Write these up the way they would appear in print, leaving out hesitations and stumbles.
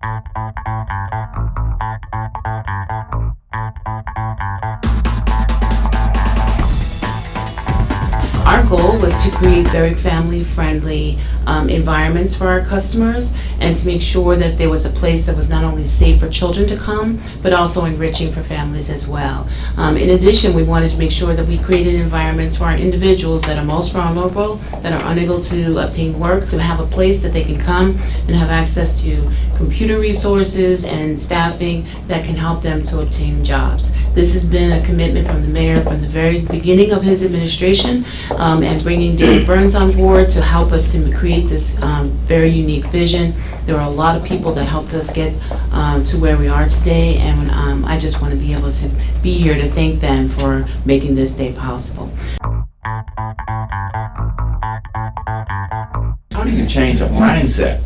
Our goal was to create very family-friendly environments for our customers and to make sure that there was a place that was not only safe for children to come, but also enriching for families as well. In addition, we wanted to make sure that we created environments for our individuals that are most vulnerable, that are unable to obtain work, to have a place that they can come and have access to computer resources and staffing that can help them to obtain jobs. This has been a commitment from the mayor from the very beginning of his administration, and bringing David Burns on board to help us to create this very unique vision. There are a lot of people that helped us get to where we are today, and I just want to be able to be here to thank them for making this day possible. How do you change a mindset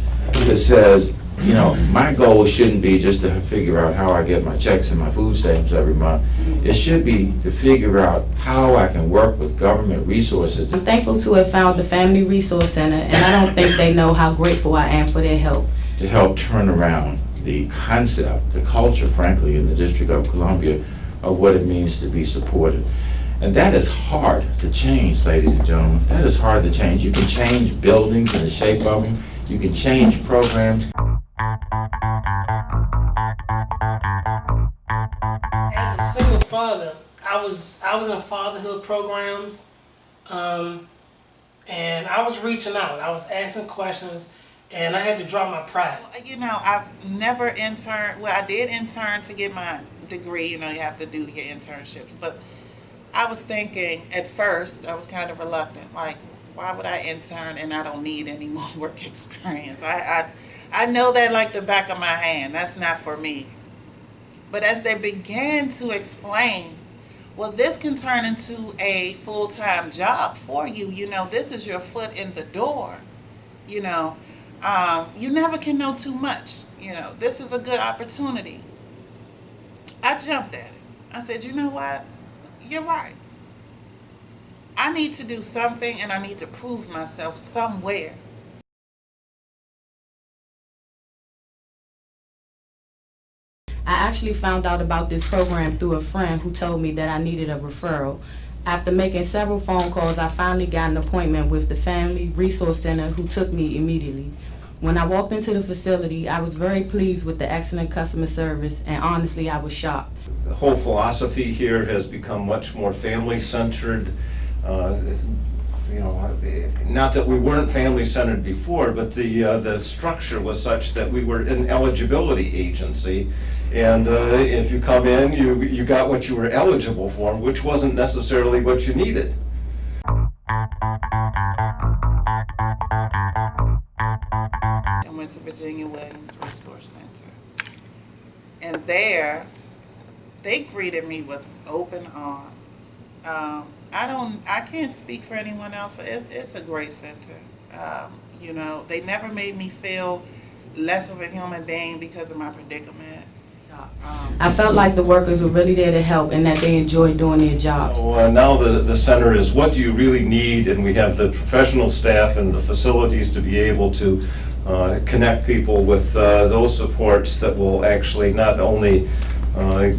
that says, you know, my goal shouldn't be just to figure out how I get my checks and my food stamps every month. It should be to figure out how I can work with government resources. I'm thankful to have found the Family Resource Center, and I don't think they know how grateful I am for their help. To help turn around the concept, the culture, frankly, in the District of Columbia of what it means to be supported. And that is hard to change, ladies and gentlemen. That is hard to change. You can change buildings and the shape of them. You can change programs. As a single father, I was in fatherhood programs, and I was reaching out. I was asking questions, and I had to drop my pride. You know, I've never interned. Well, I did intern to get my degree. You know, you have to do your internships. But I was thinking, at first, I was kind of reluctant. Like, why would I intern and I don't need any more work experience? I know that like the back of my hand. That's not for me. But as they began to explain, well, this can turn into a full-time job for you. You know, this is your foot in the door. You know, you never can know too much. You know, this is a good opportunity. I jumped at it. I said, you know what? You're right. I need to do something, and I need to prove myself somewhere. I actually found out about this program through a friend who told me that I needed a referral. After making several phone calls, I finally got an appointment with the Family Resource Center, who took me immediately. When I walked into the facility, I was very pleased with the excellent customer service, and honestly, I was shocked. The whole philosophy here has become much more family-centered. You know, not that we weren't family-centered before, but the structure was such that we were an eligibility agency. And if you come in, you got what you were eligible for, which wasn't necessarily what you needed. I went to Virginia Williams Resource Center. And there, they greeted me with open arms. I can't speak for anyone else, but it's a great center. You know, they never made me feel less of a human being because of my predicament. I felt like the workers were really there to help and that they enjoyed doing their jobs. So now the center is what do you really need, and we have the professional staff and the facilities to be able to connect people with those supports that will actually not only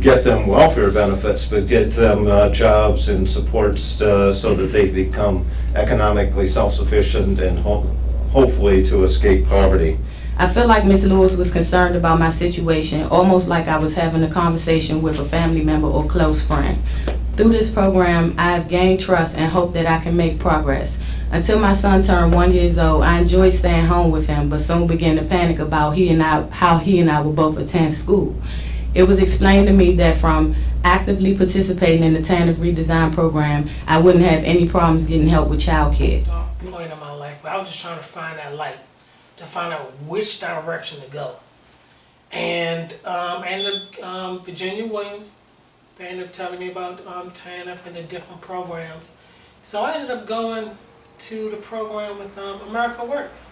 get them welfare benefits, but get them jobs and supports so that they become economically self-sufficient and hopefully to escape poverty. I feel like Ms. Lewis was concerned about my situation, almost like I was having a conversation with a family member or close friend. Through this program, I have gained trust and hope that I can make progress. Until my son turned 1 year old, I enjoyed staying home with him, but soon began to panic about how he and I would both attend school. It was explained to me that from actively participating in the TANF redesign program, I wouldn't have any problems getting help with childcare. Dark point in my life, but I was just trying to find that light, to find out which direction to go. And Virginia Williams, they ended up telling me about TANF and the different programs. So I ended up going to the program with America Works,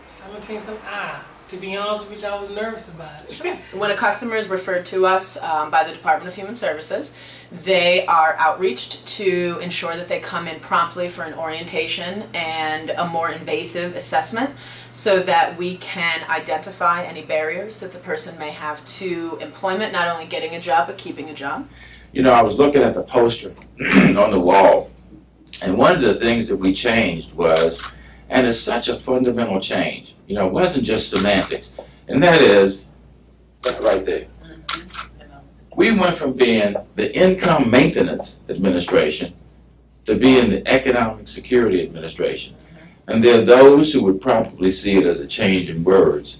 17th and I. to be honest with you, I was nervous about it. When a customer is referred to us by the Department of Human Services, they are outreached to ensure that they come in promptly for an orientation and a more invasive assessment so that we can identify any barriers that the person may have to employment, not only getting a job, but keeping a job. You know, I was looking at the poster on the wall, and one of the things that we changed was, and it's such a fundamental change, you know, it wasn't just semantics, and that is, that right there. We went from being the Income Maintenance Administration to being the Economic Security Administration. And there are those who would probably see it as a change in words,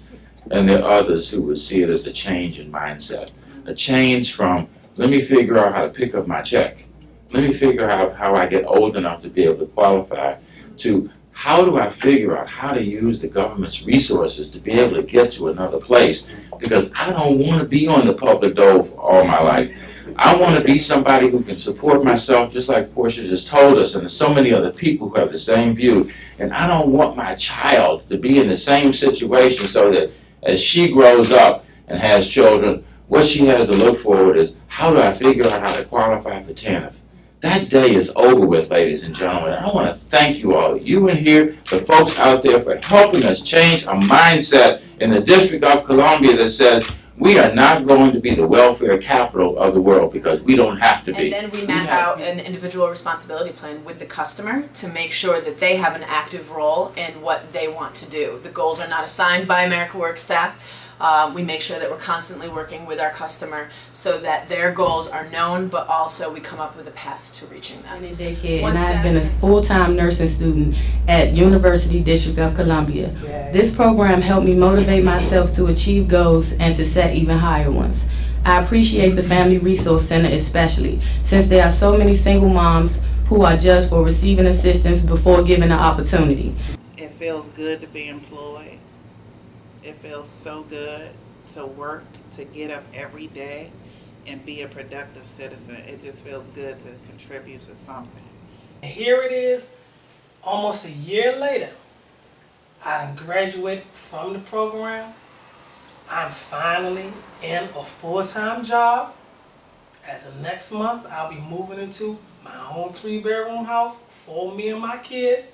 and there are others who would see it as a change in mindset. A change from, let me figure out how to pick up my check. Let me figure out how I get old enough to be able to qualify, to how do I figure out how to use the government's resources to be able to get to another place? Because I don't want to be on the public dole for all my life. I want to be somebody who can support myself, just like Portia just told us, and there's so many other people who have the same view. And I don't want my child to be in the same situation so that as she grows up and has children, what she has to look forward is, how do I figure out how to qualify for TANF? That day is over with, ladies and gentlemen. I want to thank you all, you in here, the folks out there, for helping us change a mindset in the District of Columbia that says we are not going to be the welfare capital of the world, because we don't have to be. And then we map out an individual responsibility plan with the customer to make sure that they have an active role in what they want to do. The goals are not assigned by AmericaWorks staff. We make sure that we're constantly working with our customer so that their goals are known, but also we come up with a path to reaching them. And I've been a full-time nursing student at University District of Columbia. This program helped me motivate myself to achieve goals and to set even higher ones. I appreciate the Family Resource Center especially, since there are so many single moms who are judged for receiving assistance before given an opportunity. It feels good to be employed. It feels so good to work, to get up every day and be a productive citizen. It just feels good to contribute to something. And here it is, almost a year later. I graduated from the program. I'm finally in a full-time job. As of next month, I'll be moving into my own 3-bedroom house for me and my kids.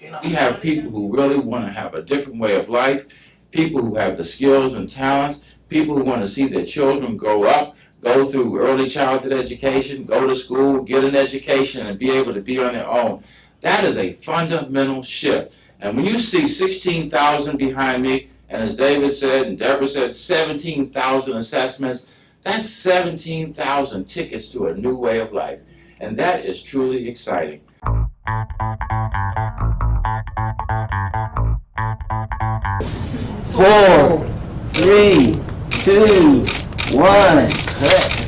You know, We have people who really want to have a different way of life, people who have the skills and talents, people who want to see their children grow up, go through early childhood education, go to school, get an education, and be able to be on their own. That is a fundamental shift. And when you see 16,000 behind me, and as David said and Deborah said, 17,000 assessments, that's 17,000 tickets to a new way of life. And that is truly exciting. 4, 3, 2, 1, cut.